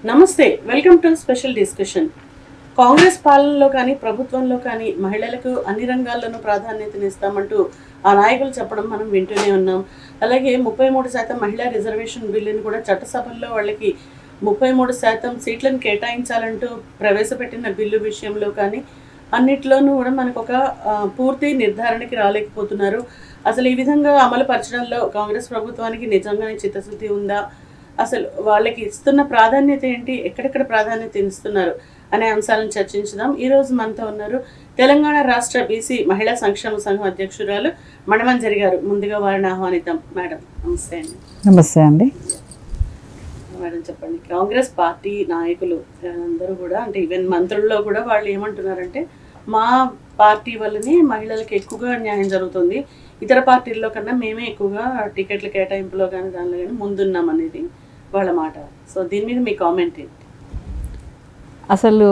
నమస్తే, welcome to special discussion. Congress పాలనలో కానీ ప్రభుత్వంలో కానీ మహిళలకు అన్ని రంగాల్లోనూ ప్రాధాన్యతనిస్తామంటూ ఆ నాయకులు చెప్పడం మనం వింటూనే ఉన్నాం. అలాగే 33% మహిళా రిజర్వేషన్ బిల్లును కూడా చట్టసభల్లో వాళ్ళకి 33% సీట్లను కేటాయించాలంటూ ప్రవేశపెట్టిన బిల్లు విషయంలో కానీ అన్నిట్లోనూ కూడా మనకు ఒక పూర్తి నిర్ధారణకి రాలేకపోతున్నారు. అసలు ఈ విధంగా అమలు పరచడంలో కాంగ్రెస్ ప్రభుత్వానికి నిజంగానే చిత్తశుద్ధి ఉందా, అసలు వాళ్ళకి ఇస్తున్న ప్రాధాన్యత ఏంటి, ఎక్కడెక్కడ ప్రాధాన్యత ఇస్తున్నారు అనే అంశాలను చర్చించుదాం. ఈరోజు మనతో ఉన్నారు తెలంగాణ రాష్ట్ర బీసీ మహిళా సంక్షేమ సంఘం అధ్యక్షురాలు మణమంజరి గారు. ముందుగా వారిని ఆహ్వానిద్దాం. మేడం నమస్తే అండి. నమస్తే అండి. మేడం చెప్పండి, కాంగ్రెస్ పార్టీ నాయకులు అందరూ కూడా అంటే ఈవెన్ మంత్రుల్లో కూడా వాళ్ళు ఏమంటున్నారంటే మా పార్టీ వల్లనే మహిళలకు ఎక్కువగా న్యాయం జరుగుతుంది, ఇతర పార్టీల్లో కన్నా మేమే ఎక్కువగా టికెట్ల కేటాయింపులో కానీ దానిలో కానీ ముందున్నాం అనేది వాళ్ళ మాట. సో దీని మీద మీ కామెంట్ ఏంటి? అసలు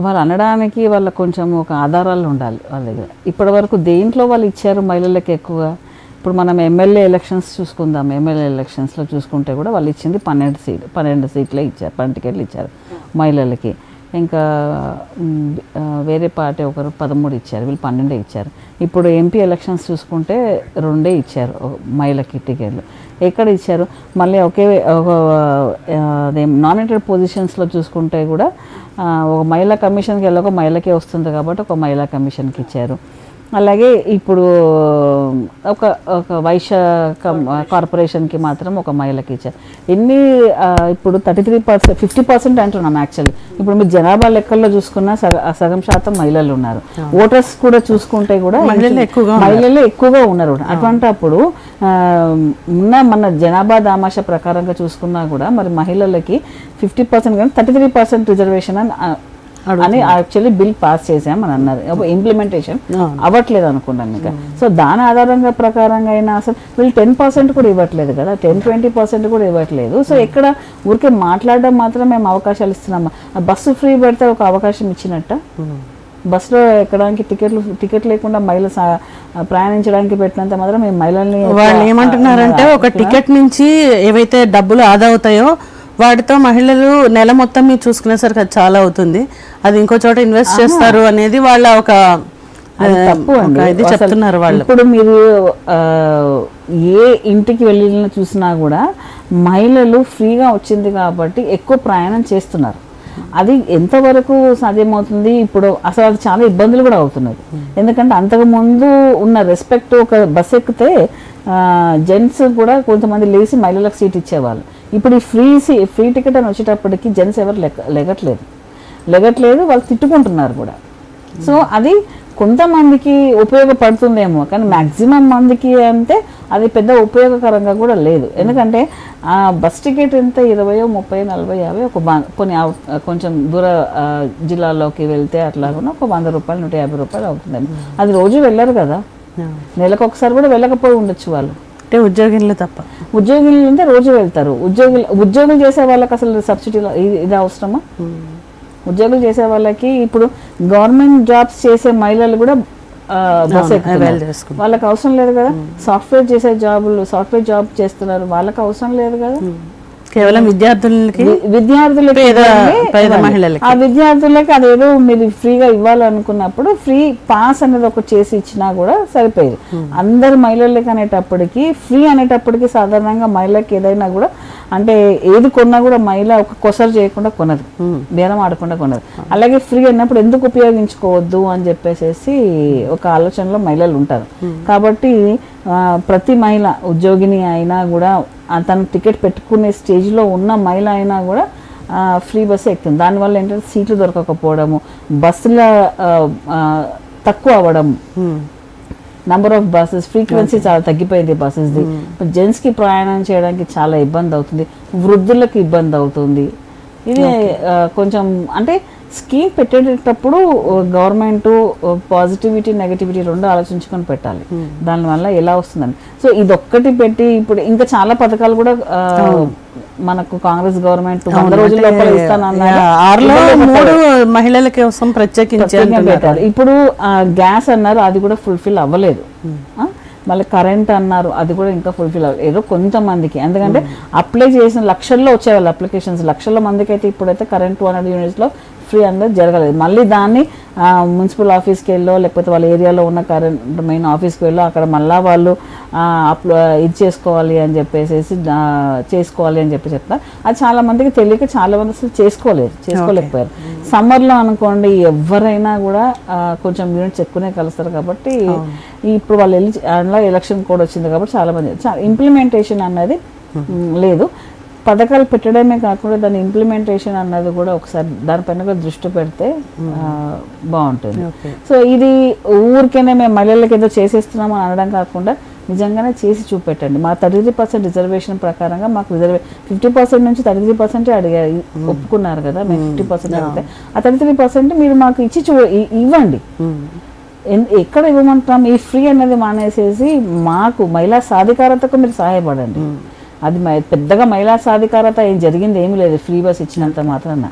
వాళ్ళు అనడానికి వాళ్ళ కొంచెం ఒక ఆధారాలు ఉండాలి వాళ్ళ దగ్గర. ఇప్పటి వరకు దేంట్లో వాళ్ళు ఇచ్చారు మహిళలకు ఎక్కువగా? ఇప్పుడు మనం ఎమ్మెల్యే ఎలక్షన్స్ చూసుకుందాం. ఎమ్మెల్యే ఎలక్షన్స్లో చూసుకుంటే కూడా వాళ్ళు ఇచ్చింది 12 సీట్లే ఇచ్చారు, 12 టికెట్లు ఇచ్చారు మహిళలకి. ఇంకా వేరే పార్టీ ఒకరు 13 ఇచ్చారు, వీళ్ళు 12 ఇచ్చారు. ఇప్పుడు ఎంపీ ఎలక్షన్స్ చూసుకుంటే 2 ఇచ్చారు మహిళకి టికెట్లు. ఎక్కడ ఇచ్చారు? మళ్ళీ అదే నామినేటెడ్ పొజిషన్స్లో చూసుకుంటే కూడా ఒక మహిళా కమిషన్కి వెళ్ళక మహిళకే వస్తుంది కాబట్టి ఒక మహిళా కమిషన్కి ఇచ్చారు. అలాగే ఇప్పుడు ఒక వైశ్య కార్పొరేషన్కి మాత్రం ఒక మహిళకి ఇచ్చారు. ఇప్పుడు 33%, 50% అంటున్నాం యాక్చువల్లీ. ఇప్పుడు మీరు జనాభా లెక్కల్లో చూసుకున్నా సగం శాతం మహిళలు ఉన్నారు. ఓటర్స్ కూడా చూసుకుంటే కూడా మహిళలే ఎక్కువగా ఉన్నారు. అటువంటప్పుడు మన జనాభా దామాష ప్రకారంగా చూసుకున్నా కూడా మరి మహిళలకి 50% కానీ 33% రిజర్వేషన్ అని యాక్చువల్లీ బిల్ పాస్ చేసామని అన్నారు. ఇంప్లిమెంటేషన్ అవ్వట్లేదు అనుకున్నాను ఇంకా. సో దాని ఆధారంగా ప్రకారంగా అయినా అసలు వీళ్ళు 10% కూడా ఇవ్వట్లేదు కదా, 10-20% కూడా ఇవ్వట్లేదు. సో ఎక్కడ ఊరికే మాట్లాడడం మాత్రం మేము అవకాశాలు ఇస్తున్నామా? బస్సు ఫ్రీ పెడితే ఒక అవకాశం ఇచ్చినట్ట? బస్సులో ఎక్కడానికి టికెట్ లేకుండా మహిళ ప్రయాణించడానికి పెట్టినంత మాత్రం మేము మహిళల్ని వాళ్ళు ఏమంటున్నారంటే ఒక టికెట్ నుంచి ఏవైతే డబ్బులు ఆదా అవుతాయో వాటితో మహిళలు నెల మొత్తం మీరు చూసుకునేసరికి అది చాలా అవుతుంది, అది ఇంకో చోట ఇన్వెస్ట్ చేస్తారు అనేది వాళ్ళ ఒక తప్పు అండి. ఇది చెప్తున్నారు వాళ్ళు. ఇప్పుడు మీరు ఏ ఇంటికి వెళ్ళిన చూసినా కూడా మహిళలు ఫ్రీగా వచ్చింది కాబట్టి ఎక్కువ ప్రయాణం చేస్తున్నారు. అది ఎంతవరకు సాధ్యమవుతుంది? ఇప్పుడు అసలు అది చాలా ఇబ్బందులు కూడా అవుతున్నది. ఎందుకంటే అంతకుముందు ఉన్న రెస్పెక్ట్, ఒక బస్ ఎక్కితే జెంట్స్ కూడా కొంతమంది లేచి మహిళలకు సీట్ ఇచ్చేవాళ్ళు. ఇప్పుడు ఈ ఫ్రీ టికెట్ అని వచ్చేటప్పటికి జెంట్స్ ఎవరు లెగట్లేదు, వాళ్ళు తిట్టుకుంటున్నారు కూడా. సో అది కొంతమందికి ఉపయోగపడుతుందేమో, కానీ మ్యాక్సిమం మందికి అంటే అది పెద్ద ఉపయోగకరంగా కూడా లేదు. ఎందుకంటే బస్ టికెట్ ఎంత 20, 30, 40, 50 కొన్ని కొంచెం దూర జిల్లాల్లోకి వెళ్తే అట్లా కూడా ఒక 100 రూపాయలు, 150 రూపాయలు అవుతుందేమో. అది రోజు వెళ్ళరు కదా, నెలకు ఒకసారి కూడా వెళ్ళకపోయి ఉండొచ్చు వాళ్ళు. అంటే ఉద్యోగులు తప్ప, ఉద్యోగులు అంటే రోజు వెళ్తారు. ఉద్యోగులు చేసే వాళ్ళకి అసలు సబ్సిడీలో ఇది అవసరమా? ఉద్యోగులు చేసే వాళ్ళకి ఇప్పుడు గవర్నమెంట్ జాబ్స్ చేసే మహిళలు కూడా బస్ ఎక్కుతున్నారు, వాళ్ళకి అవసరం లేదు కదా. సాఫ్ట్వేర్ జాబ్ చేస్తున్నారు, వాళ్ళకి అవసరం లేదు కదా. కేవలం విద్యార్థులకి ఆ విద్యార్థులకి అదేదో మీరు ఫ్రీగా ఇవ్వాలనుకున్నప్పుడు ఫ్రీ పాస్ అనేది ఒకటి చేసి ఇచ్చినా కూడా సరిపోయేది. అందరు మహిళలకి అనేటప్పటికి ఫ్రీ అనేటప్పటికి సాధారణంగా మహిళకి ఏదైనా కూడా అంటే ఏది కొన్నా కూడా మహిళ ఒక కొసరు చేయకుండా కొనదు, బేరం ఆడకుండా కొనదు. అలాగే ఫ్రీ అన్నప్పుడు ఎందుకు ఉపయోగించుకోవద్దు అని చెప్పేసి ఒక ఆలోచనలో మహిళలు ఉంటారు. కాబట్టి ప్రతి మహిళ ఉద్యోగిని అయినా కూడా తను టికెట్ పెట్టుకునే స్టేజ్లో ఉన్న మహిళ అయినా కూడా ఫ్రీ బస్సు ఎక్కుతుంది. దానివల్ల ఏంటంటే సీట్లు దొరకకపోవడము, బస్సుల తక్కువ అవ్వడం, నెంబర్ ఆఫ్ బస్సెస్ ఫ్రీక్వెన్సీ చాలా తగ్గిపోయింది బస్సెస్ది. జెంట్స్కి ప్రయాణం చేయడానికి చాలా ఇబ్బంది అవుతుంది, వృద్ధులకు ఇబ్బంది అవుతుంది. ఇది కొంచెం అంటే స్కీమ్ పెట్టేటప్పుడు గవర్నమెంట్ పాజిటివిటీ నెగటివిటీ రెండు ఆలోచించుకొని పెట్టాలి, దానివల్ల ఎలా వస్తుందని. సో ఇదొక్కటి పెట్టి ఇప్పుడు ఇంకా చాలా పథకాలు కూడా మనకు కాంగ్రెస్ గవర్నమెంట్ 100 రోజుల లోపల ఇస్తానన్నారు. 3 మహిళల కోసం ప్రత్యేకించి పెట్టారు. ఇప్పుడు గ్యాస్ అన్నారు, అది కూడా ఫుల్ఫిల్ అవ్వలేదు. మళ్ళీ కరెంట్ అన్నారు, అది కూడా ఇంకా ఫుల్ఫిల్ అవ్వదు, ఏదో కొంతమందికి. ఎందుకంటే అప్లై చేసిన లక్షల్లో వచ్చేవాళ్ళు అప్లికేషన్స్, లక్షల మందికి అయితే ఇప్పుడైతే కరెంట్ 200 యూనిట్స్లో ఫ్రీ అనేది జరగలేదు. మళ్ళీ దాన్ని మున్సిపల్ ఆఫీస్కి వెళ్ళో లేకపోతే వాళ్ళ ఏరియాలో ఉన్న కరెంట్ మెయిన్ ఆఫీస్కి వెళ్ళో అక్కడ మళ్ళీ వాళ్ళు ఇది చేసుకోవాలి అని చేసుకోవాలి అని చెప్తారు. అది చాలా మందికి తెలియక చాలా మంది అసలు చేసుకోలేకపోయారు. సమ్మర్లో అనుకోండి ఎవరైనా కూడా కొంచెం యూనిట్స్ ఎక్కువనే కలుస్తారు కాబట్టి ఇప్పుడు వాళ్ళు వెళ్ళి అందులో ఎలక్షన్ కోడ్ వచ్చింది కాబట్టి చాలా మంది ఇంప్లిమెంటేషన్ అన్నది లేదు. పథకాలు పెట్టడమే కాకుండా దాని ఇంప్లిమెంటేషన్ అన్నది కూడా ఒకసారి దానిపైన కూడా దృష్టి పెడితే బాగుంటుంది. సో ఇది ఊరికైనా మేము మహిళలకి ఏదో చేసేస్తున్నాం అని అనడం కాకుండా నిజంగానే చేసి చూపెట్టండి. మా 33% రిజర్వేషన్ ప్రకారంగా మాకు 50% నుంచి 33% అడిగారు, ఒప్పుకున్నారు కదా, మేము 50% అడిగితే ఆ 33% మీరు మాకు ఇచ్చి ఇవ్వండి. ఎక్కడ ఇవ్వమంటున్నాం? ఈ ఫ్రీ అనేది మానేసేసి మాకు మహిళా సాధికారతకు మీరు సహాయపడండి. అది పెద్దగా మహిళా సాధికారత ఏం జరిగింది ఏమీ లేదు, ఫ్రీ బస్ ఇచ్చినంత మాత్రాన.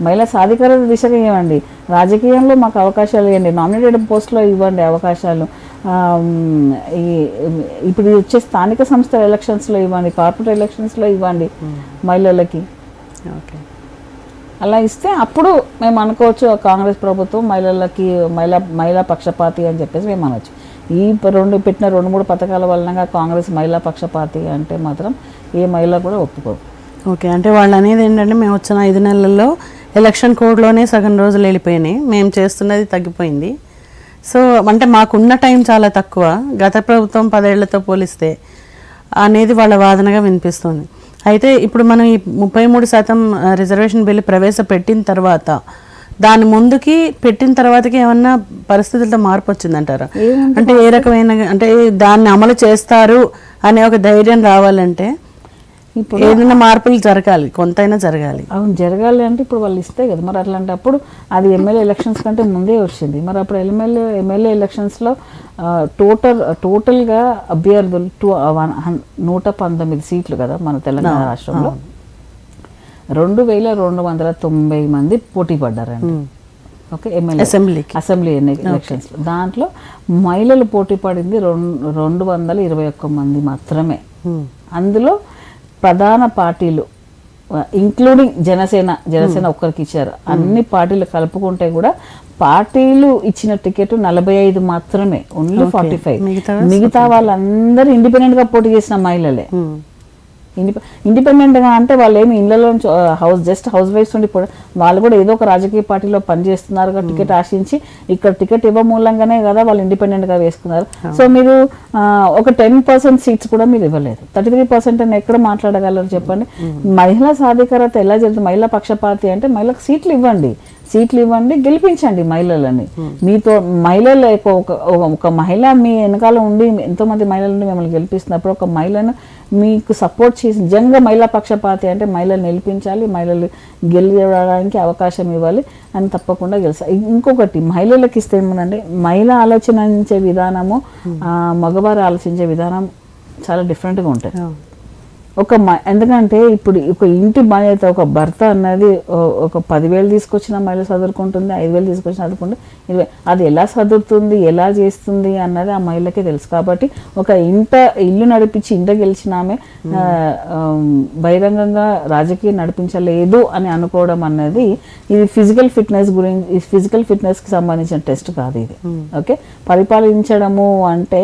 మహిళా సాధికారత దిశగా ఇవ్వండి, రాజకీయంలో మాకు అవకాశాలు ఇవ్వండి, నామినేటెడ్ పోస్ట్లో ఇవ్వండి అవకాశాలు, ఇప్పుడు వచ్చే స్థానిక సంస్థల ఎలక్షన్స్లో ఇవ్వండి, కార్పొరేట్ ఎలక్షన్స్లో ఇవ్వండి మహిళలకి. అలా ఇస్తే అప్పుడు మేము అనుకోవచ్చు కాంగ్రెస్ ప్రభుత్వం మహిళలకి మహిళా పక్షపాతి అని చెప్పేసి మేము అనొచ్చు. ఈ పెట్టిన 2-3 పథకాల వలన కాంగ్రెస్ మహిళా పక్షపాతి అంటే మాత్రం ఏ మహిళ కూడా ఒప్పుకోరు. ఓకే, అంటే వాళ్ళు అనేది ఏంటంటే మేము వచ్చిన 5 నెలల్లో ఎలక్షన్ కోడ్లోనే సగం రోజులు వెళ్ళిపోయినాయి, మేము చేస్తున్నది తగ్గిపోయింది. సో అంటే మాకున్న టైం చాలా తక్కువ, గత ప్రభుత్వం 10 ఏళ్లతో పోలిస్తే అనేది వాళ్ళ వాదనగా వినిపిస్తుంది. అయితే ఇప్పుడు మనం ఈ 33% రిజర్వేషన్ బిల్లు ప్రవేశపెట్టిన తర్వాత దాని ముందుకి పెట్టిన తర్వాతకి ఏమన్నా పరిస్థితులతో మార్పు వచ్చిందంటారా? అంటే ఏ రకమైన, అంటే దాన్ని అమలు చేస్తారు అనే ఒక ధైర్యం రావాలంటే ఇప్పుడు ఏదైనా మార్పులు జరగాలి, కొంతైనా జరగాలి. అవును, జరగాలి అంటే ఇప్పుడు వాళ్ళు ఇస్తే కదా మరి. అట్లాంటప్పుడు అది ఎమ్మెల్యే ఎలక్షన్స్ కంటే ముందే వచ్చింది మరి. అప్పుడు ఎమ్మెల్యే ఎలక్షన్స్లో టోటల్గా అభ్యర్థులు 119 సీట్లు కదా మన తెలంగాణ రాష్ట్రంలో, 2290 మంది పోటీ పడ్డారండి. ఓకే, ఎమ్మెల్యే అసెంబ్లీ ఎలక్షన్స్లో. దాంట్లో మహిళలు పోటీ పడింది 221 మంది మాత్రమే. అందులో ప్రధాన పార్టీలు ఇంక్లూడింగ్ జనసేన ఒక్కరికి ఇచ్చారు. అన్ని పార్టీలు కలుపుకుంటే కూడా పార్టీలు ఇచ్చిన టికెట్ 45 మాత్రమే, ఓన్లీ 45. మిగతా వాళ్ళందరూ ఇండిపెండెంట్ గా పోటీ చేసిన మహిళలే. ఇండిపెండెంట్గా అంటే వాళ్ళు ఏమి ఇళ్లలో జస్ట్ హౌస్ వైఫ్స్ ఉండి వాళ్ళు కూడా ఏదో ఒక రాజకీయ పార్టీలో పనిచేస్తున్నారు, టికెట్ ఆశించి ఇక్కడ టికెట్ ఇవ్వ మూలంగానే కదా వాళ్ళు ఇండిపెండెంట్గా వేసుకున్నారు. సో మీరు ఒక 10% సీట్స్ కూడా మీరు ఇవ్వలేదు, 33% అని ఎక్కడ మాట్లాడగలరు చెప్పండి? మహిళా సాధికారత ఎలా జరుగుతుంది? మహిళా పక్షపాతి అంటే మహిళలకు సీట్లు ఇవ్వండి, గెలిపించండి మహిళలని. మీతో మహిళలు ఒక మహిళ మీ వెనకాల ఉండి ఎంతోమంది మహిళలని మిమ్మల్ని గెలిపిస్తున్నప్పుడు ఒక మహిళను మీకు సపోర్ట్ చేసి నిజంగా మహిళా పక్షపాతి అంటే మహిళలు నిలిపించాలి, మహిళలు గెలిచడానికి అవకాశం ఇవ్వాలి అని తప్పకుండా గెలుస్తారు. ఇంకొకటి మహిళలకు ఇస్తే ఏముందంటే మహిళ ఆలోచించే విధానము మగవారు ఆలోచించే విధానం చాలా డిఫరెంట్గా ఉంటాయి. ఎందుకంటే ఇప్పుడు ఒక ఇంటి బాధ్యత, ఒక భర్త అన్నది ఒక 10,000 తీసుకొచ్చిన మహిళ చదువుకుంటుంది, 5,000 తీసుకొచ్చిన చదువుకుంటుంది, 20,000 అది ఎలా చదువుతుంది, ఎలా చేస్తుంది అన్నది ఆ మహిళకే తెలుసు. కాబట్టి ఒక ఇల్లు నడిపించి ఇంట గెలిచిన ఆమె బహిరంగంగా రాజకీయం నడిపించలేదు అని అనుకోవడం అన్నది ఇది ఫిజికల్ ఫిట్నెస్కి సంబంధించిన టెస్ట్ కాదు ఇది. ఓకే, పరిపాలించడము అంటే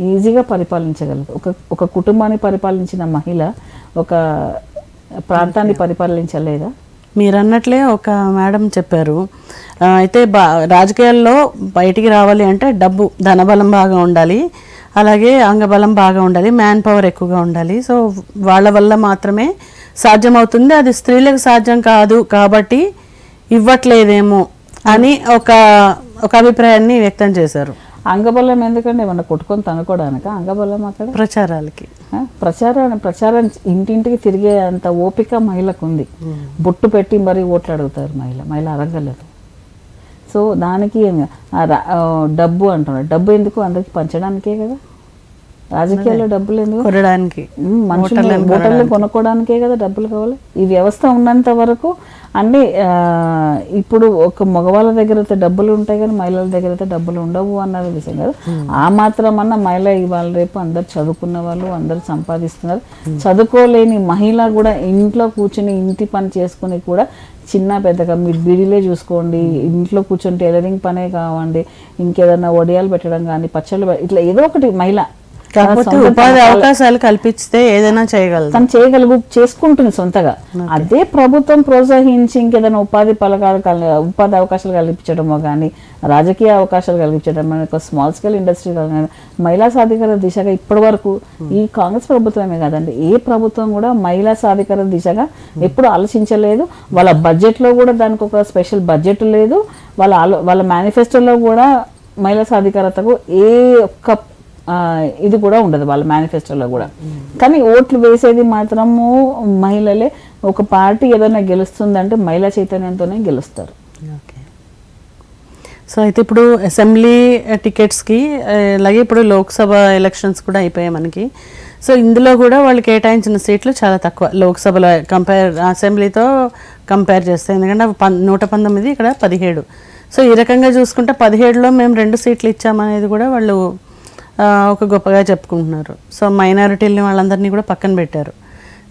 ఈజీగా పరిపాలించగలదు. ఒక కుటుంబాన్ని పరిపాలించిన మహిళ ఒక ప్రాంతాన్ని పరిపాలించలేదా? మీరు అన్నట్లే ఒక మేడం చెప్పారు, అయితే రాజకీయాల్లో బయటికి రావాలి అంటే ధనబలం బాగా ఉండాలి, అలాగే అంగబలం బాగా ఉండాలి, మ్యాన్ పవర్ ఎక్కువగా ఉండాలి. సో వాళ్ళ వల్ల మాత్రమే సాధ్యమవుతుంది, అది స్త్రీలకు సాధ్యం కాదు కాబట్టి ఇవ్వట్లేదేమో అని ఒక అభిప్రాయాన్ని వ్యక్తం చేశారు. అంగబలం ఎందుకంటే ఏమన్నా కొట్టుకొని తనుకోవడానిక అంగబలం? అక్కడ ప్రచారం ఇంటింటికి తిరిగే అంత ఓపిక మహిళకు ఉంది. బొట్టు పెట్టి మరీ ఓట్లు అడుగుతారు మహిళ అడగలేదు. సో దానికి డబ్బు అంటున్నారు. డబ్బు ఎందుకు? అందరికి పంచడానికే కదా. రాజకీయాల్లో డబ్బులు ఎందుకు? కొనడానికి, ఓటర్లు కొనుక్కోవడానికే కదా డబ్బులు కావాలి. ఈ వ్యవస్థ ఉన్నంత వరకు అన్ని ఇప్పుడు ఒక మగవాళ్ళ దగ్గర అయితే డబ్బులు ఉంటాయి కానీ మహిళల దగ్గర అయితే డబ్బులు ఉండవు అన్నది విషయం కదా. ఆ మాత్రం అన్న మహిళ ఇవాళ రేపు అందరు చదువుకున్న వాళ్ళు అందరు సంపాదిస్తున్నారు. చదువుకోలేని మహిళ కూడా ఇంట్లో కూర్చుని ఇంటి పని చేసుకుని కూడా చిన్న పెద్దగా మీరు బీడీలే చూసుకోండి, ఇంట్లో కూర్చొని టైలరింగ్ పనే కావండి, ఇంకేదన్నా వడియాలు పెట్టడం కానీ పచ్చళ్ళు ఇట్లా ఏదో ఒకటి మహిళ కాకపోతే ఉపాధి అవకాశాలు కల్పిస్తే ఏదైనా చేయగలదు, తను చేసుకుంటుంది సొంతగా. అదే ప్రభుత్వం ప్రోత్సహించి ఇంకేదైనా ఉపాధి అవకాశాలు కల్పించడమో కానీ రాజకీయ అవకాశాలు కల్పించడం, ఒక స్మాల్ స్కేల్ ఇండస్ట్రీ కానీ మహిళా సాధికార దిశగా ఇప్పటి వరకు ఈ కాంగ్రెస్ ప్రభుత్వమే కాదండి, ఏ ప్రభుత్వం కూడా మహిళా సాధికార దిశగా ఎప్పుడు ఆలోచించలేదు. వాళ్ళ బడ్జెట్లో కూడా దానికి ఒక స్పెషల్ బడ్జెట్ లేదు. వాళ్ళ మేనిఫెస్టోలో కూడా మహిళా సాధికారతకు ఏ ఒక్క ఇది కూడా ఉండదు వాళ్ళ మేనిఫెస్టోలో కూడా. కానీ ఓట్లు వేసేది మాత్రము మహిళలే. ఒక పార్టీ ఏదైనా గెలుస్తుందంటే మహిళా చైతన్యంతోనే గెలుస్తారు. ఓకే. సో అయితే ఇప్పుడు అసెంబ్లీ టికెట్స్కి అలాగే ఇప్పుడు లోక్సభ ఎలక్షన్స్ కూడా అయిపోయాయి మనకి. సో ఇందులో కూడా వాళ్ళు కేటాయించిన సీట్లు చాలా తక్కువ లోక్సభలో అసెంబ్లీతో కంపేర్ చేస్తే. ఎందుకంటే 119, ఇక్కడ 17. సో ఈ రకంగా చూసుకుంటే 17లో మేము 2 సీట్లు ఇచ్చామనేది కూడా వాళ్ళు ఒక గొప్పగా చెప్పుకుంటున్నారు. సో మైనారిటీలని వాళ్ళందరినీ కూడా పక్కన పెట్టారు.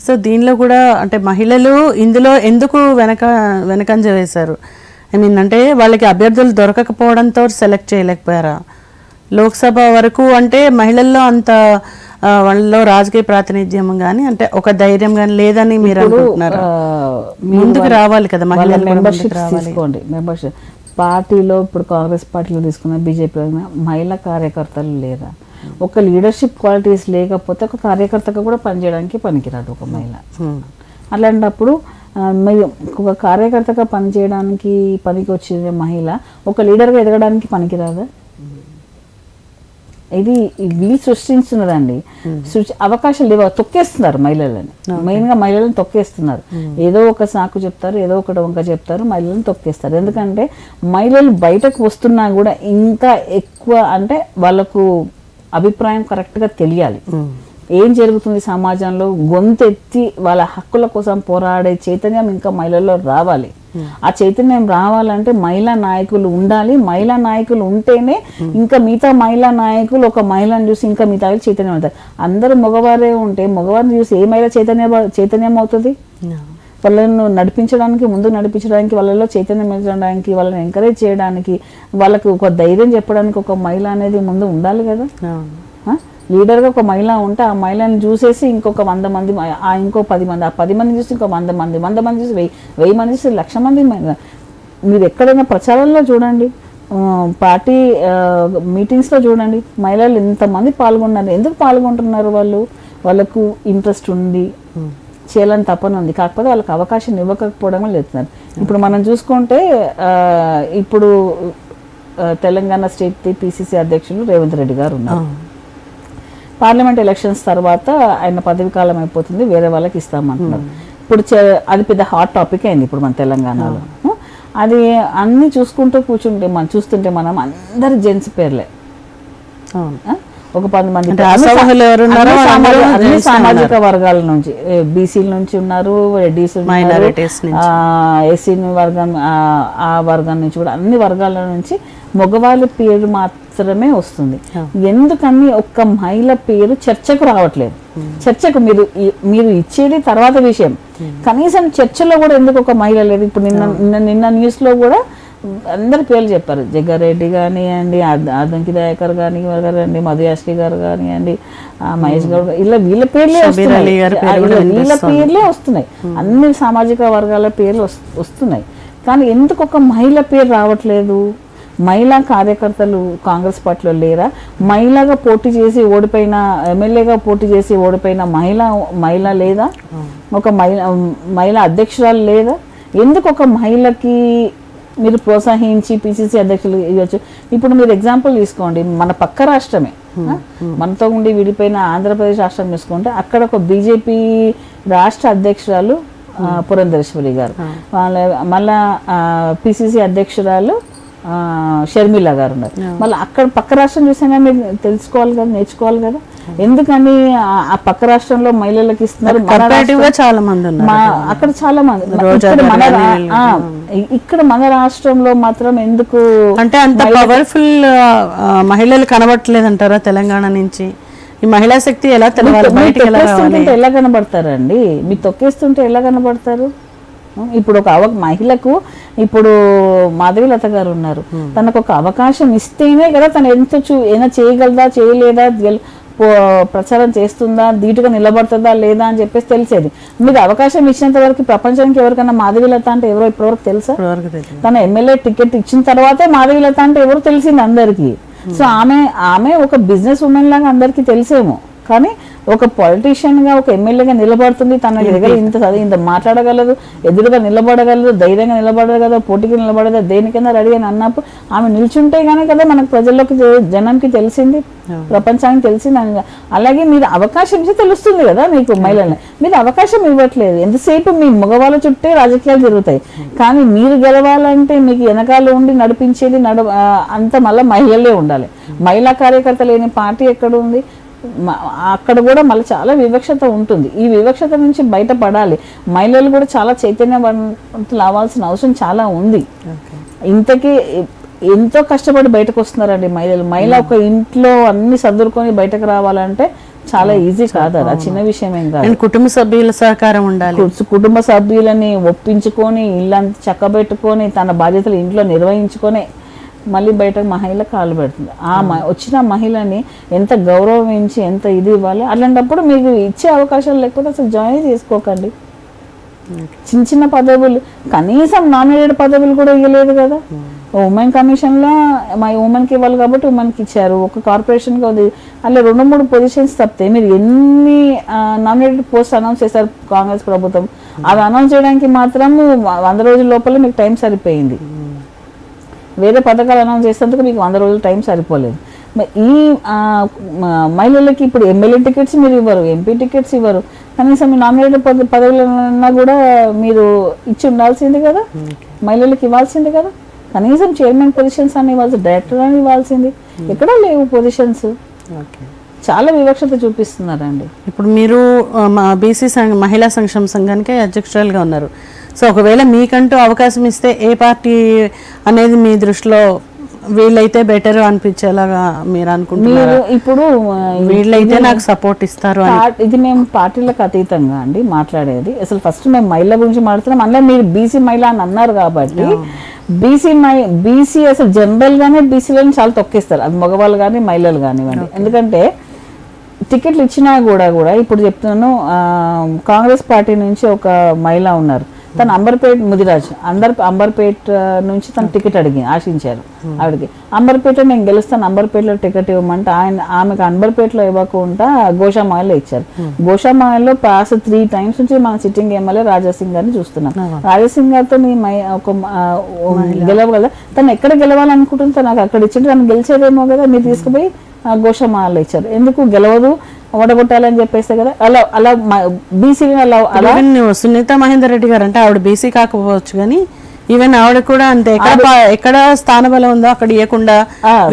సో దీనిలో కూడా అంటే మహిళలు ఇందులో ఎందుకు వెనకంజ వేశారు? ఐ మీన్ అంటే వాళ్ళకి అభ్యర్థులు దొరకకపోవడంతో సెలెక్ట్ చేయలేకపోయారా? లోక్సభ వరకు అంటే మహిళల్లో అంత వాళ్ళలో రాజకీయ ప్రాతినిధ్యం కానీ అంటే ఒక ధైర్యం కానీ లేదని మీరు అనుకుంటున్నారా? ముందుకు రావాలి కదా మహిళలు, మెంబర్షిప్ తీసుకోండి. మెంబర్షిప్ పార్టీలో ఇప్పుడు కాంగ్రెస్ పార్టీలో తీసుకున్న బీజేపీ మహిళా కార్యకర్తలు లేదా? ఒక లీడర్షిప్ క్వాలిటీస్ లేకపోతే ఒక కార్యకర్తగా కూడా పనిచేయడానికి పనికిరాదు ఒక మహిళ. అలాంటప్పుడు ఒక కార్యకర్తగా పనిచేయడానికి పనికి వచ్చే మహిళ ఒక లీడర్గా ఎదగడానికి పనికిరాదా? ఇది వీళ్ళు సృష్టించున్నదండి. అవకాశాలు లేవు, తొక్కేస్తున్నారు మహిళలని. మెయిన్గా మహిళలను తొక్కేస్తున్నారు. ఏదో ఒక సాకు చెప్తారు, ఏదో ఒకటి వంక చెప్తారు, మహిళలను తొక్కేస్తారు. ఎందుకంటే మహిళలు బయటకు వస్తున్నా కూడా ఇంకా ఎక్కువ అంటే వాళ్ళకు అభిప్రాయం కరెక్ట్గా తెలియాలి. ఏం జరుగుతుంది సమాజంలో, గొంతెత్తి వాళ్ళ హక్కుల కోసం పోరాడే చైతన్యం ఇంకా మహిళల్లో రావాలి. ఆ చైతన్యం రావాలంటే మహిళా నాయకులు ఉండాలి. మహిళా నాయకులు ఉంటేనే ఇంకా మిగతా మహిళా నాయకులు ఒక మహిళను చూసి ఇంకా మిగతా చైతన్యం అవుతారు. అందరూ మగవారే ఉంటే మగవారిని చూసి ఏ మహిళ చైతన్యం అవుతుంది? వాళ్ళను ముందు నడిపించడానికి, వాళ్ళలో చైతన్యం పెంచడానికి, వాళ్ళని ఎంకరేజ్ చేయడానికి, వాళ్ళకు ఒక ధైర్యం చెప్పడానికి ఒక మహిళ అనేది ముందు ఉండాలి కదా. లీడర్గా ఒక మహిళ ఉంటే ఆ మహిళను చూసేసి ఇంకొక 100 మంది, ఇంకో 10 మంది, ఆ 10 మంది చూసి ఇంకో 100 మంది, 100 మంది చూసి 1000 మంది చూసి 1,00,000 మంది. మీరు ఎక్కడైనా ప్రచారంలో చూడండి, పార్టీ మీటింగ్స్లో చూడండి, మహిళలు ఎంతమంది పాల్గొన్నారు. ఎందుకు పాల్గొంటున్నారు? వాళ్ళకు ఇంట్రెస్ట్ ఉంది, చేయాలని తపన ఉంది. కాకపోతే వాళ్ళకి అవకాశం ఇవ్వకపోవడం లేతున్నారు. ఇప్పుడు మనం చూసుకుంటే ఇప్పుడు తెలంగాణ స్టేట్ పిసిసి అధ్యక్షులు రేవంత్ రెడ్డి గారు ఉన్నారు. పార్లమెంట్ ఎలక్షన్స్ తర్వాత ఆయన పదవి కాలం అయిపోతుంది, వేరే వాళ్ళకి ఇస్తామంటున్నారు. ఇప్పుడు అది పెద్ద హాట్ టాపిక్ అయింది ఇప్పుడు మన తెలంగాణలో. అది అన్ని చూస్తుంటే మనం అందరి జెంట్స్ పేర్లే, ఒక 10 మంది అన్ని సామాజిక వర్గాల నుంచి, బీసీల నుంచి ఉన్నారు, రెడ్డిస్, ఎస్సీ వర్గం, ఆ వర్గం నుంచి కూడా అన్ని వర్గాల నుంచి మగవాళ్ళ పేరు మాత్రమే వస్తుంది. ఎందుకని ఒక్క మహిళ పేరు చర్చకు రావట్లేదు? చర్చకు మీరు ఇచ్చేది తర్వాత విషయం, కనీసం చర్చలో కూడా ఎందుకు ఒక మహిళ లేదు? ఇప్పుడు నిన్న న్యూస్లో కూడా అందరి పేర్లు చెప్పారు. జగ్గారెడ్డి కానివ్వండి, ఆదంకి దయాకర్ కానివ్వండి, మధుయాశ్రీ గారు కానివ్వండి, మహేష్ గౌడ్, ఇలా వీళ్ళ పేర్లే వస్తున్నాయి. అన్ని సామాజిక వర్గాల పేర్లు వస్తున్నాయి. కానీ ఎందుకు ఒక మహిళ పేరు రావట్లేదు? మహిళా కార్యకర్తలు కాంగ్రెస్ పార్టీలో లేరా? మహిళగా పోటీ చేసి ఓడిపోయిన, ఎమ్మెల్యేగా పోటీ చేసి ఓడిపోయిన మహిళ లేదా? ఒక మహిళా అధ్యక్షురాలు లేదా? ఎందుకు ఒక మహిళకి మీరు ప్రోత్సహించి పిసిసి అధ్యక్షులు ఇవ్వచ్చు? ఇప్పుడు మీరు ఎగ్జాంపుల్ తీసుకోండి, మన పక్క రాష్ట్రమే, మనతో ఉండి విడిపోయిన ఆంధ్రప్రదేశ్ రాష్ట్రం తీసుకుంటే అక్కడ ఒక బీజేపీ రాష్ట్ర అధ్యక్షురాలు పురంధరేశ్వరి గారు, మళ్ళా పిసిసి అధ్యక్షురాలు షర్మిల గారు ఉన్నారు. మళ్ళీ అక్కడ పక్క రాష్ట్రం చూసినా మీరు తెలుసుకోవాలి కదా, నేర్చుకోవాలి కదా. ఎందుకని ఆ పక్క రాష్ట్రంలో మహిళలకు ఇస్తున్నారు, కంపారిటివ్ గా చాలా మంది ఉన్నారు అక్కడ చాలా మంది, ఇక్కడ మన రాష్ట్రంలో మాత్రం ఎందుకు అంటే అంత పవర్ఫుల్ మహిళలు కనబడట్లేదు అంటారా తెలంగాణ నుంచి? ఈ మహిళా శక్తి ఎలా తెలవాలి, బయటికి ఎలా రావాలి? ఎలా కనబడతారండి? మీరు తొక్కేస్తుంటే ఎలా కనబడతారు? ఇప్పుడు ఒక మహిళకు ఇప్పుడు మాధవీలత గారు ఉన్నారు, తనకు ఒక అవకాశం ఇస్తేనే కదా తను ఏమైనా చేయగలదా చేయలేదా, ప్రచారం చేస్తుందా, ధీటుగా నిలబడుతుందా లేదా అని చెప్పేసి తెలిసేది. మీరు అవకాశం ఇచ్చినంత వరకు ప్రపంచానికి ఎవరికైనా మాధవీలత అంటే ఎవరో ఇప్పటివరకు తెలుసా? తన ఎమ్మెల్యే టికెట్ ఇచ్చిన తర్వాతే మాధవీలత అంటే ఎవరు తెలిసింది అందరికీ. సో ఆమె ఒక బిజినెస్ ఉమెన్ లాగా అందరికీ తెలిసేమో, కానీ ఒక పొలిటీషియన్ గా ఒక ఎమ్మెల్యేగా నిలబడుతుంది, తన దగ్గర ఇంత మాట్లాడగలదు, ఎదురుగా నిలబడగలదు, ధైర్యంగా నిలబడగలదు, పోటీకి నిలబడగలదు, దేనికైనా రెడీ అని అన్నప్పుడు ఆమె నిల్చుంటే గానీ కదా మనకు ప్రజల్లోకి జనానికి తెలిసింది, ప్రపంచానికి తెలిసింది. అలాగే మీరు అవకాశం ఇస్తే తెలుస్తుంది కదా మీకు మహిళల్ని. మీరు అవకాశం ఇవ్వట్లేదు, ఎంతసేపు మీ మగవాళ్ళ చుట్టే రాజకీయాలు జరుగుతాయి, కానీ మీరు గెలవాలంటే మీకు వెనకాల ఉండి నడిపించేది అంత మళ్ళీ మహిళలే ఉండాలి. మహిళా కార్యకర్త లేని పార్టీ ఎక్కడ ఉంది? అక్కడ కూడా మళ్ళీ చాలా వివక్షత ఉంటుంది. ఈ వివక్షత నుంచి బయటపడాలి, మహిళలు కూడా చాలా చైతన్యవంతులు అవ్వాల్సిన అవసరం చాలా ఉంది. ఇంతకీ ఎంతో కష్టపడి బయటకు వస్తున్నారండి మహిళ ఒక ఇంట్లో అన్ని సర్దుకొని బయటకు రావాలంటే చాలా ఈజీ కాదు, అది చిన్న విషయం ఏం కాదు. కుటుంబ సభ్యుల సహకారం ఉండాలి, కుటుంబ సభ్యులని ఒప్పించుకొని ఇల్లంతా చక్కబెట్టుకొని తన బాధ్యతలు ఇంట్లో నిర్వహించుకొని మళ్ళీ బయట మహిళ కాలు పెడుతుంది. వచ్చిన మహిళని ఎంత గౌరవించి ఎంత ఇది ఇవ్వాలి. అట్లాంటప్పుడు మీకు ఇచ్చే అవకాశాలు లేకపోతే అసలు జాయిన్ చేసుకోకండి. చిన్న పదవులు, కనీసం నామినేటెడ్ పదవులు కూడా ఇవ్వలేదు కదా. ఉమెన్ కమిషన్లో మా ఉమెన్కి ఇవ్వాలి కాబట్టి ఉమెన్కి ఇచ్చారు, ఒక కార్పొరేషన్కి ఉంది, అలా 2-3 పొజిషన్స్ తప్పితే మీరు ఎన్ని నామినేటెడ్ పోస్ట్ అనౌన్స్ చేశారు కాంగ్రెస్ ప్రభుత్వం? అవి అనౌన్స్ చేయడానికి మాత్రం 100 రోజుల లోపల మీకు టైం సరిపోయింది. వేరే పథకాలు అనౌన్స్ చేసేందుకు మీకు 100 రోజులు టైం సరిపోలేదు. ఈ మహిళలకి ఇప్పుడు ఎమ్మెల్యే టికెట్స్ మీరు ఇవ్వరు, ఎంపీ టికెట్స్ ఇవ్వరు, కనీసం మీ నామినేటెడ్ పదవులన్నా కూడా మీరు ఇచ్చి ఉండాల్సింది కదా, మహిళలకు ఇవ్వాల్సింది కదా. కనీసం చైర్మన్ పొజిషన్స్ అని ఇవ్వాల్సి, డైరెక్టర్ అని ఇవ్వాల్సింది, ఎక్కడా లేవు పొజిషన్స్. చాలా వివక్షత చూపిస్తున్నారండి. ఇప్పుడు మీరు బీసీ మహిళా సంక్షేమ సంఘానికి అధ్యక్షురాలుగా ఉన్నారు. సో ఒకవేళ మీకంటూ అవకాశం ఇస్తే ఏ పార్టీ అనేది మీ దృష్టిలో వీళ్ళైతే బెటర్ అనిపించేలాగా మీరు అనుకుంటున్నారు? ఇప్పుడు వీళ్ళైతే నాకు సపోర్ట్ ఇస్తారు అని. ఇది మేము పార్టీలకు అతీతంగా అండి మాట్లాడేది. అసలు ఫస్ట్ మేము మహిళ గురించి మాట్లాడుతున్నాం, అందులో మీరు బీసీ మహిళ అని అన్నారు కాబట్టి బీసీ అసలు జనరల్ గానే బీసీలను చాలా తొక్కేస్తారు, అది మగవాళ్ళు కానీ మహిళలు కానివ్వండి. ఎందుకంటే టికెట్లు ఇచ్చినా కూడా ఇప్పుడు చెప్తున్నాను, కాంగ్రెస్ పార్టీ నుంచి ఒక మహిళ ఉన్నారు, తను అంబర్పేట ముదిరాజ్ అంబర్పేట నుంచి తను టికెట్ ఆశించారు. ఆవిడకి అంబర్పేట నేను గెలుస్తాను, అంబర్పేటలో టికెట్ ఇవ్వమంటే ఆమెకు అంబర్పేటలో ఇవ్వకుండా గోషామాయల్లో ఇచ్చారు. గోషామాయల్లో పాస్ 3 times నుంచి మన సిట్టింగ్ ఎమ్మెల్యే రాజాసింగ్ గారిని చూస్తున్నాం. రాజాసింగ్ గారితో ఒక గెలవగలదా? తను ఎక్కడ గెలవాలనుకుంటుందో నాకు అక్కడ ఇచ్చింది, తను గెలిచేదేమో కదా, మీరు తీసుకుపోయి గోషామాయల్లో ఇచ్చారు. ఎందుకు గెలవదు, ఓడగొట్టాలని చెప్పేస్తే కదా. అలా బీసీ అలా సునీత మహేందర్ రెడ్డి గారు అంటే ఆవిడ బీసీ కాకపోవచ్చు కానీ ఈవెన్ ఆవిడ కూడా అంతే, ఎక్కడ స్థానబలం ఉందో అక్కడ ఇవ్వకుండా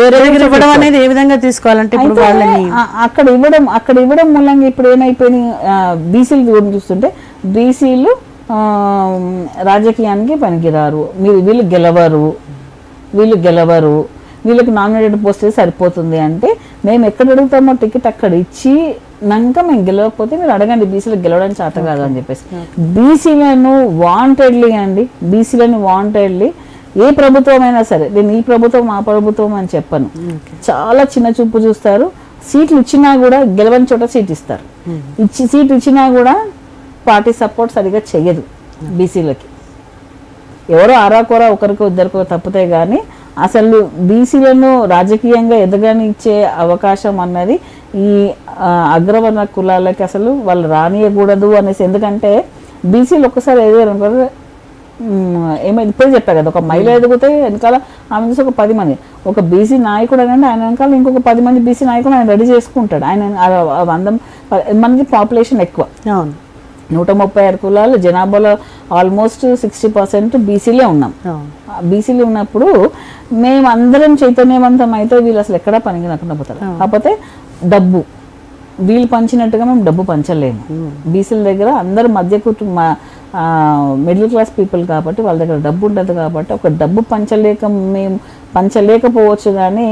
వేరే దగ్గర ఇవ్వడం అనేది ఏ విధంగా తీసుకోవాలంటే ఇప్పుడు వాళ్ళని అక్కడ ఇవ్వడం మూలంగా ఇప్పుడు ఏమైపోయింది, బీసీలు చూస్తుంటే బీసీలు రాజకీయానికి పనికిరారు, వీళ్ళు గెలవరు, వీళ్ళకి నామినేటెడ్ పోస్ట్ సరిపోతుంది అంటే మేము ఎక్కడ అడుగుతామో టికెట్ అక్కడ ఇచ్చి నాక మేము గెలవకపోతే మీరు అడగండి, బీసీలకు గెలవడానికి చేత కాదు అని చెప్పేసి. బీసీలను వాంటెడ్లీ ఏ ప్రభుత్వం అయినా సరే, నేను ఈ ప్రభుత్వం ఆ ప్రభుత్వం అని చెప్పను, చాలా చిన్న చూపు చూస్తారు. సీట్లు ఇచ్చినా కూడా గెలవని చోట సీట్ ఇస్తారు, సీట్ ఇచ్చినా కూడా పార్టీ సపోర్ట్ సరిగా చెయ్యదు బీసీలకి. ఎవరో ఆరాకొర ఒకరికో ఇద్దరికో తప్పితే కానీ అసలు బీసీలను రాజకీయంగా ఎదగనిచ్చే అవకాశం అన్నది ఈ అగ్రవర్ణ కులాలకి అసలు వాళ్ళు రానియకూడదు అనేసి. ఎందుకంటే బీసీలు ఒక్కసారి ఎదిగారు ఏమైంది ఇప్పుడే చెప్పా కదా, ఒక మహిళ ఎదిగితే వెనకాల ఆమె చూసి ఒక 10 మంది, ఒక బీసీ నాయకుడు అంటే ఆయన వెనకాల ఇంకొక 10 మంది బీసీ నాయకుడు ఆయన రెడీ చేసుకుంటాడు. ఆయన మనది పాపులేషన్ ఎక్కువ, 136 కులాలు, జనాభాలో ఆల్మోస్ట్ 60% బీసీలే ఉన్నాం. బీసీలు ఉన్నప్పుడు మేము అందరం చైతన్యవంతం అయితే వీళ్ళు అసలు ఎక్కడా పనికి నకుండా పోతారు. కాకపోతే డబ్బు వీళ్ళు పంచినట్టుగా మేము డబ్బు పంచలేము. బీసీల దగ్గర అందరు మధ్య కుటుంబ మిడిల్ క్లాస్ పీపుల్ కాబట్టి వాళ్ళ దగ్గర డబ్బు ఉంటుంది కాబట్టి ఒక డబ్బు మేము పంచలేకపోవచ్చు, కానీ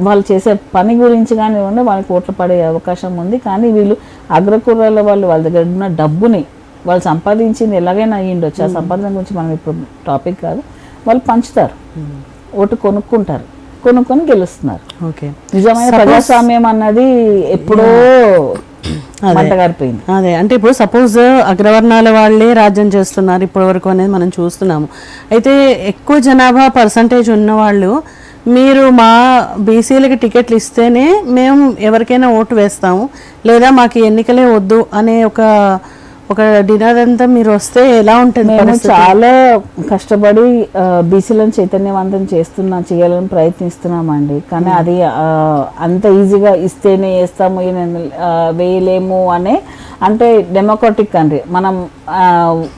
వాళ్ళు చేసే పని గురించి కానివ్వండి వాళ్ళకి ఓట్లు పడే అవకాశం ఉంది. కానీ వీళ్ళు అగ్రకుర్రాల వాళ్ళు వాళ్ళ దగ్గర ఉన్న డబ్బుని వాళ్ళు సంపాదించింది ఎలాగైనా అయ్యిండొచ్చు, ఆ సంపాదన గురించి మనం ఇప్పుడు టాపిక్ కాదు, వాళ్ళు పంచుతారు, ఓటు కొనుక్కుంటారు, కొనుక్కొని గెలుస్తున్నారు. నిజమైన ప్రజాస్వామ్యం అన్నది ఎప్పుడో మంటగారిపోయింది. అదే అంటే ఇప్పుడు సపోజ్ అగ్రవర్ణాల వాళ్ళే రాజ్యం చేస్తున్నారు ఇప్పటి వరకు అనేది మనం చూస్తున్నాము. అయితే ఎక్కువ జనాభా పర్సంటేజ్ ఉన్న వాళ్ళు మీరు మా బీసీలకి టికెట్లు ఇస్తేనే మేము ఎవరికైనా ఓటు వేస్తాము, లేదా మాకు ఎన్నికలే వద్దు అనే ఒక డినాదంతా మీరు వస్తే ఎలా ఉంటుంది? మేము చాలా కష్టపడి బీసీలను చైతన్యవంతం చేయాలని ప్రయత్నిస్తున్నామండి. కానీ అది అంత ఈజీగా ఇస్తేనే వేస్తాము వేయలేము అంటే డెమోక్రటిక్ కంట్రీ, మనం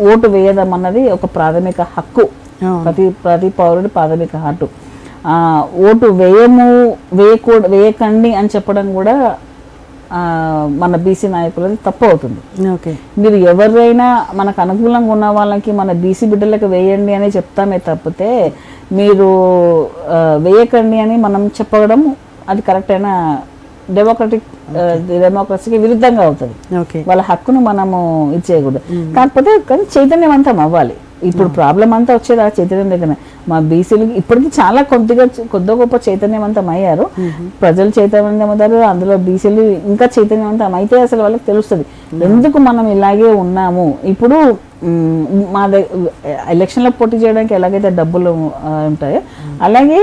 ఓటు వేయడం అన్నది ఒక ప్రాథమిక హక్కు, ప్రతి పౌరుడి ప్రాథమిక హక్కు. ఓటు వేయకండి అని చెప్పడం కూడా మన బీసీ నాయకులది తప్పు అవుతుంది. మీరు ఎవరైనా మనకు అనుకూలంగా ఉన్న వాళ్ళకి మన బీసీ బిడ్డలకు వేయండి అని చెప్తామే తప్పితే మీరు వేయకండి అని మనం చెప్పడం అది కరెక్ట్ అయిన డెమోక్రసీకి విరుద్ధంగా అవుతుంది. వాళ్ళ హక్కును మనము ఇచ్చేయకూడదు. కాకపోతే కానీ చైతన్యవంతం అవ్వాలి. ఇప్పుడు ప్రాబ్లం అంతా వచ్చేది ఆ చైతన్యం దగ్గర. మా బీసీలు ఇప్పటికీ చాలా కొద్ది గొప్ప చైతన్యవంతం అయ్యారు, ప్రజలు చైతన్యవంతం అవుతారు, అందులో బీసీలు ఇంకా చైతన్యవంతం అయితే అసలు వాళ్ళకి తెలుస్తుంది ఎందుకు మనం ఇలాగే ఉన్నాము. ఇప్పుడు మా ఎలక్షన్లో పోటీ చేయడానికి ఎలాగైతే డబ్బులు ఉంటాయో అలాగే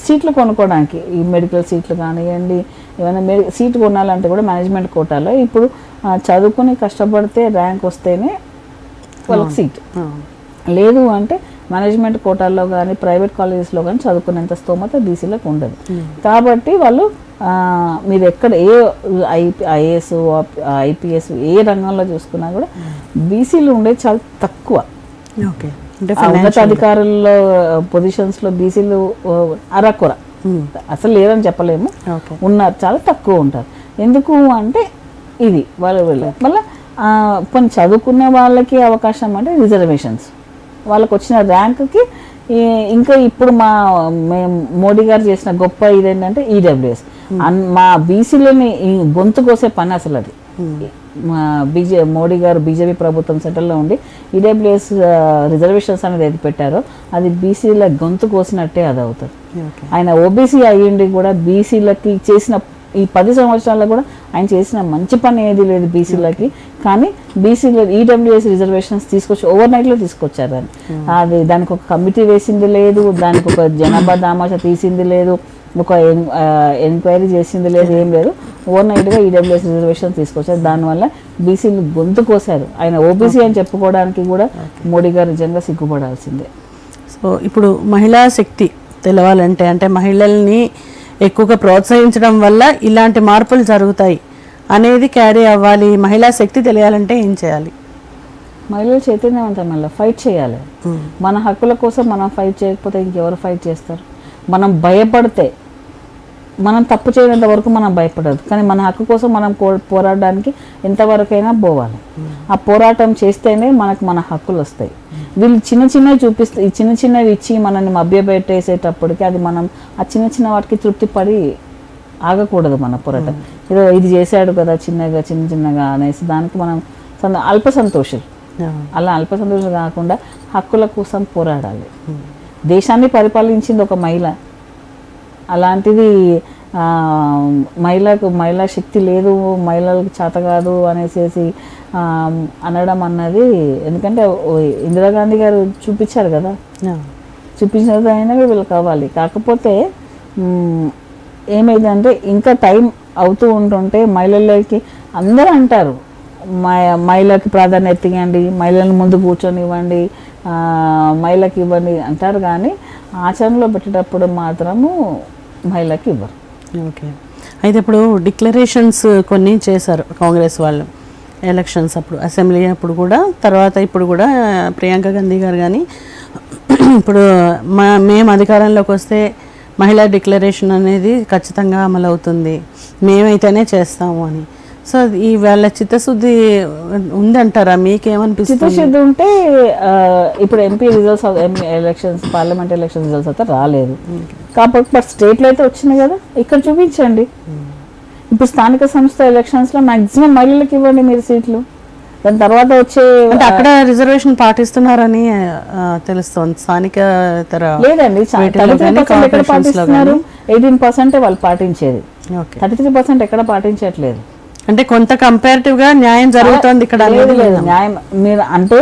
సీట్లు కొనుక్కోవడానికి, ఈ మెడికల్ సీట్లు కానివ్వండి, ఏమైనా సీటు కొనాలంటే కూడా మేనేజ్మెంట్ కోటాలో ఇప్పుడు చదువుకుని కష్టపడితే ర్యాంక్ వస్తేనే వాళ్ళకి సీట్, లేదు అంటే మేనేజ్మెంట్ కోటాల్లో కానీ ప్రైవేట్ కాలేజెస్లో కానీ చదువుకునేంత స్తోమత బీసీలకు ఉండదు. కాబట్టి వాళ్ళు మీరు ఎక్కడ ఐఏఎస్ ఐపీఎస్ ఏ రంగంలో చూసుకున్నా కూడా బీసీలు ఉండేది చాలా తక్కువ. ఉన్నతాధికారుల్లో పొజిషన్స్లో బీసీలు అరకొర, అసలు లేదని చెప్పలేము, ఉన్నారు, చాలా తక్కువ ఉంటారు. ఎందుకు అంటే ఇది వాళ్ళు మళ్ళీ కొన్ని చదువుకునే వాళ్ళకి అవకాశం అంటే రిజర్వేషన్స్, వాళ్ళకి వచ్చిన ర్యాంక్కి. ఇంకా ఇప్పుడు మేము మోడీ గారు చేసిన గొప్ప ఇదేంటంటే ఈడబ్ల్యూఎస్, మా బీసీలని గొంతు కోసే పని అసలు అది. మా మోడీ గారు బీజేపీ ప్రభుత్వం సెంట్రల్లో ఉండి ఈడబ్ల్యూఎస్ రిజర్వేషన్స్ అనేది ఏది పెట్టారో అది బీసీల గొంతు కోసినట్టే అది అవుతుంది. ఆయన ఓబీసీ అయ్యిండి కూడా బీసీలకి చేసిన ఈ 10 సంవత్సరాల్లో కూడా ఆయన చేసిన మంచి పని ఏది లేదు బీసీలకి. కానీ బీసీలో ఈడబ్ల్యూఎస్ రిజర్వేషన్స్ తీసుకొచ్చి ఓవర్ నైట్లో తీసుకొచ్చారు. అది దానికి ఒక కమిటీ వేసింది లేదు, దానికి ఒక జనాభా దామాషా తీసింది లేదు, ఒక ఎంక్వైరీ చేసింది లేదు, ఏం లేదు. ఓవర్ నైట్గా ఈడబ్ల్యూఎస్ రిజర్వేషన్స్ తీసుకొచ్చారు. దానివల్ల బీసీలు గొంతు కోసారు. ఆయన ఓబీసీ అని చెప్పుకోవడానికి కూడా మోడీ గారు నిజంగా సిగ్గుపడాల్సిందే. సో ఇప్పుడు మహిళా శక్తి తెలవాలంటే అంటే మహిళల్ని ఎక్కువగా ప్రోత్సహించడం వల్ల ఇలాంటి మార్పులు జరుగుతాయి అనేది క్యారీ అవ్వాలి. మహిళా శక్తి తెలియాలంటే ఏం చేయాలి? మహిళలు చైతన్యవంతం మళ్ళీ ఫైట్ చేయాలి. మన హక్కుల కోసం మనం ఫైట్ చేయకపోతే ఇంకెవరు ఫైట్ చేస్తారు? మనం భయపడితే, మనం తప్పు చేయనంత వరకు మనం భయపడదు, కానీ మన హక్కు కోసం మనం పోరాడడానికి ఎంతవరకైనా పోవాలి. ఆ పోరాటం చేస్తేనే మనకు మన హక్కులు వస్తాయి. వీళ్ళు చిన్నవి చూపిస్తే ఈ చిన్నవి ఇచ్చి మనల్ని మభ్యపెట్టేసేటప్పటికి అది మనం ఆ చిన్న వాటికి తృప్తి పడి ఆగకూడదు మన పోరాటం. ఏదో ఇది చేశాడు కదా చిన్నగా అనేసి దానికి మనం అల్ప సంతోషాలు, అలా అల్ప సంతోషాలు కాకుండా హక్కుల కోసం పోరాడాలి. దేశాన్ని పరిపాలించింది ఒక మహిళ, అలాంటిది మహిళా శక్తి లేదు, మహిళలకు చేత కాదు అనేసి అనడం అన్నది. ఎందుకంటే ఇందిరాగాంధీ గారు చూపించారు కదా, చూపించినది అయినా వీళ్ళు కావాలి. కాకపోతే ఏమైందంటే ఇంకా టైం అవుతూ ఉంటుంటే మహిళలకి అందరూ అంటారు మహిళకి ప్రాధాన్యత ఇవ్వండి, మహిళలను ముందు కూర్చొనివ్వండి, మహిళకి ఇవ్వండి అంటారు, కానీ ఆచరణలో పెట్టేటప్పుడు మాత్రము మహిళకి ఇవ్వరు. ఓకే, అయితే ఇప్పుడు డిక్లరేషన్స్ కొన్ని చేశారు కాంగ్రెస్ వాళ్ళు ఎలక్షన్స్ అప్పుడు, అసెంబ్లీ అప్పుడు కూడా, తర్వాత ఇప్పుడు కూడా ప్రియాంక గాంధీ గారు కానీ ఇప్పుడు మేము అధికారంలోకి వస్తే మహిళా డిక్లరేషన్ అనేది ఖచ్చితంగా అమలు అవుతుంది, మేమైతేనే చేస్తాము అని. సో ఈ వాళ్ళ చిత్తశుద్ధి ఉందంటారా? మీకేమనిపిస్తుంది? చిత్తశుద్ధి ఉంటే ఇప్పుడు MP results elections parliament election results అయితే రాలేదు కాబట్టి, బట్ స్టేట్లో అయితే వచ్చినాయి కదా, ఇక్కడ చూపించండి. ఇప్పుడు స్థానిక సంస్థ ఎలక్షన్స్లో మ్యాక్సిమం మహిళలకు ఇవ్వండి మీరు సీట్లు. దాని తర్వాత వచ్చే అక్కడ రిజర్వేషన్ పాటిస్తున్నారని తెలుస్తోంది. స్థానిక లేదండి, 33% ఎక్కడ పాటిస్తున్నారు? 18% వాళ్ళు పాటించేది, 33% ఎక్కడ పాటించట్లేదు. అంటే కొంత కంపారిటివ్ గా న్యాయం జరుగుతుంది ఇక్కడ. లేదు న్యాయం మీరు అంటే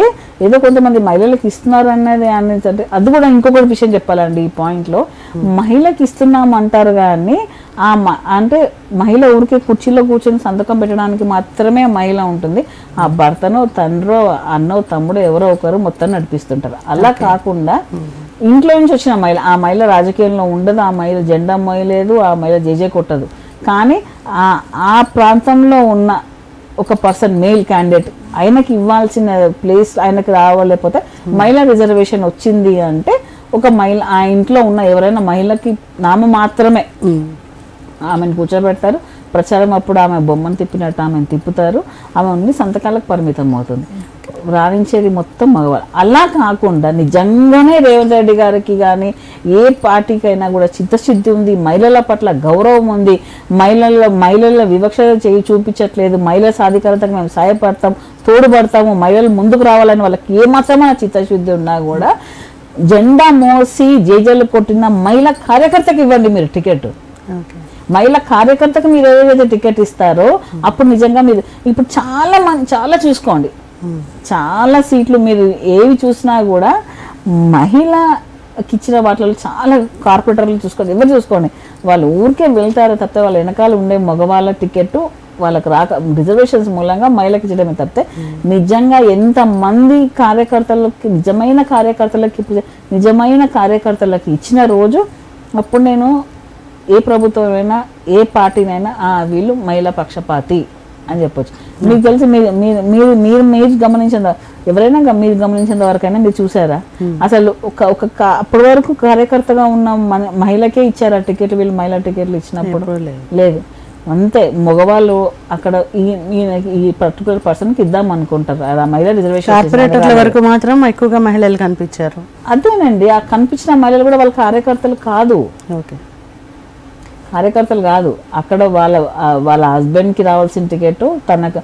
ఏదో కొంతమంది మహిళలకు ఇస్తున్నారు అనేది అంటే అది కూడా ఇంకొకటి విషయం చెప్పాలండి. ఈ పాయింట్ లో మహిళకి ఇస్తున్నాం అంటారు కానీ అంటే మహిళ ఊరికే కుర్చీలో కూర్చొని సంతకం పెట్టడానికి మాత్రమే మహిళ ఉంటుంది. ఆ భర్తనో తండ్రో అన్నో తమ్ముడో ఎవరో ఒకరు మొత్తం నడిపిస్తుంటారు. అలా కాకుండా ఇంట్లో నుంచి వచ్చిన మహిళ, ఆ మహిళ రాజకీయంలో ఉండదు, ఆ మహిళ జెండా మోయలేదు, ఆ మహిళ జేజే కొట్టదు, కానీ ఆ ప్రాంతంలో ఉన్న ఒక పర్సన్ మేల్ క్యాండిడేట్ ఆయనకి ఇవ్వాల్సిన ప్లేస్ ఆయనకి రావలేకపోతే మహిళా రిజర్వేషన్ వచ్చింది అంటే ఒక మహిళ ఆ ఇంట్లో ఉన్న ఎవరైనా మహిళకి నామ మాత్రమే ఆమెను కూర్చోబెడతారు. ప్రచారం అప్పుడు ఆమె బొమ్మను తిప్పినట్టు ఆమెను తిప్పుతారు, ఆమె అన్ని సంతకాలకు పరిమితం అవుతుంది. రాణించేది మొత్తం మగవాళ్ళు. అలా కాకుండా నిజంగానే రేవంత్ రెడ్డి గారికి కానీ ఏ పార్టీకైనా కూడా చిత్తశుద్ధి ఉంది, మహిళల పట్ల గౌరవం ఉంది, మహిళల వివక్ష చేయి చూపించట్లేదు, మహిళా సాధికారతకు మేము సహాయపడతాం, తోడుపడతాము, మహిళలు ముందుకు రావాలని వాళ్ళకి ఏమాత్రమైన చిత్తశుద్ధి ఉన్నా కూడా జెండా మోసి జేజేలు కొట్టిన మహిళా కార్యకర్తకి ఇవ్వండి మీరు టికెట్. మహిళా కార్యకర్తకు మీరు ఏదైతే టికెట్ ఇస్తారో అప్పుడు నిజంగా మీరు ఇప్పుడు చాలా చూసుకోండి, చాలా సీట్లు మీరు ఏవి చూసినా కూడా మహిళకి ఇచ్చిన వాటిలో చాలా కార్పొరేటర్లు చూసుకోండి, ఎవరు చూసుకోండి వాళ్ళు ఊరికే వెళ్తారో తప్పితే వాళ్ళ వెనకాల ఉండే మగవాళ్ళ టికెట్ వాళ్ళకి రాక రిజర్వేషన్స్ మూలంగా మహిళకి ఇచ్చడమే తప్పితే నిజంగా ఎంతమంది కార్యకర్తలకి నిజమైన కార్యకర్తలకి ఇచ్చిన రోజు అప్పుడు నేను ఏ ప్రభుత్వమైనా ఏ పార్టీనైనా వీళ్ళు మహిళా పక్షపాతి అని చెప్పొచ్చు. మీకు తెలిసి మీరు గమనించిన ఎవరైనా మీరు గమనించేంత వరకైనా మీరు చూసారా అసలు అప్పటి వరకు కార్యకర్తగా ఉన్న మహిళకే ఇచ్చారా టికెట్? వీళ్ళు మహిళా టికెట్లు ఇచ్చినప్పుడు లేదు. అంతే మగవాళ్ళు అక్కడ ఈ పర్టికులర్ పర్సన్కి ఇద్దాం అనుకుంటారు. ఆ మహిళా రిజర్వేషన్ వరకు మాత్రం ఎక్కువగా మహిళలు కనిపించారు. అదేనండి, ఆ కనిపించిన మహిళలు కూడా వాళ్ళ కార్యకర్తలు కాదు, కార్యకర్తలు కాదు. అక్కడ వాళ్ళ హస్బెండ్కి రావాల్సిన టికెట్ తనకు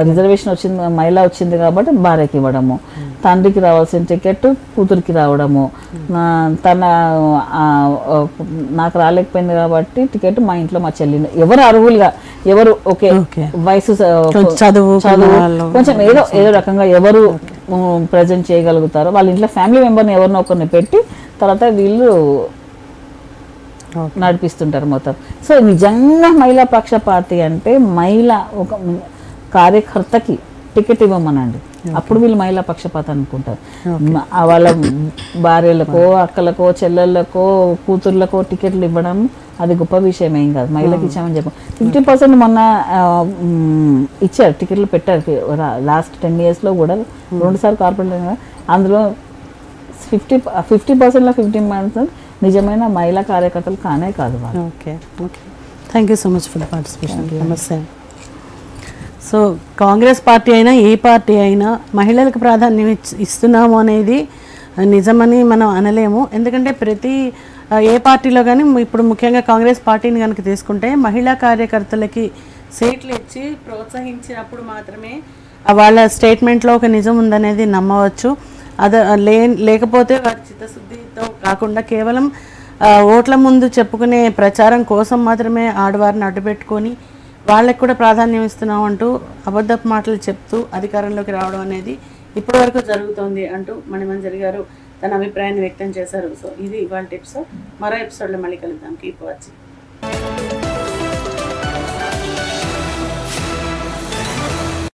రిజర్వేషన్ వచ్చింది, మహిళ వచ్చింది కాబట్టి భార్యకి ఇవ్వడము, తండ్రికి రావాల్సిన టికెట్ కూతురికి రావడము, నాకు రాలేకపోయింది కాబట్టి టికెట్ మా ఇంట్లో మా చెల్లిని, ఎవరు అర్హులుగా ఎవరు ఓకే వయసు చదువు కొంచెం ఏదో రకంగా ఎవరు ప్రజెంట్ చేయగలుగుతారో వాళ్ళ ఇంట్లో ఫ్యామిలీ మెంబర్ని ఎవరినో ఒకరిని పెట్టి తర్వాత వీళ్ళు నడిపిస్తుంటారు మొత్తం. సో నిజంగా మహిళా పక్షపాతి అంటే మహిళ ఒక కార్యకర్తకి టికెట్ ఇవ్వమనండి, అప్పుడు వీళ్ళు మహిళా పక్షపాతి అనుకుంటారు. వాళ్ళ భార్యలకో అక్కలకో చెల్లెళ్ళకో కూతుర్లకో టికెట్లు ఇవ్వడం అది గొప్ప విషయం ఏం కాదు. మహిళకి ఇచ్చామని చెప్పాం. 50% మొన్న ఇచ్చారు, టికెట్లు పెట్టారు. లాస్ట్ 10 yearsలో కూడా 2 సార్లు కార్పొరేట్, అందులో 50%లో 50% నిజమైన మహిళా కార్యకర్తలు కానే కాదు వాళ్ళు. Okay, thank you so much for the participation. నమస్తే. సో కాంగ్రెస్ పార్టీ అయినా ఏ పార్టీ అయినా మహిళలకు ప్రాధాన్యం ఇస్తున్నాము అనేది నిజమని మనం అనలేము. ఎందుకంటే ఏ పార్టీలో కానీ ఇప్పుడు ముఖ్యంగా కాంగ్రెస్ పార్టీని కనుక తీసుకుంటే మహిళా కార్యకర్తలకి సీట్లు ఇచ్చి ప్రోత్సహించినప్పుడు మాత్రమే వాళ్ళ స్టేట్మెంట్లో ఒక నిజం ఉందనేది నమ్మవచ్చు. లేకపోతే వారి చిత్తశుద్ధితో కాకుండా కేవలం ఓట్ల ముందు చెప్పుకునే ప్రచారం కోసం మాత్రమే ఆడవారిని అడ్డుపెట్టుకొని వాళ్ళకి కూడా ప్రాధాన్యం ఇస్తున్నాం అంటూ అబద్ధపు మాటలు చెప్తూ అధికారంలోకి రావడం అనేది ఇప్పటి వరకు జరుగుతోంది అంటూ మణిమంజరి గారు తన అభిప్రాయాన్ని వ్యక్తం చేశారు. సో ఇది ఇవాళ ఎపిసోడ్. మరో ఎపిసోడ్లో మళ్ళీ కలుద్దాం. Keep watching.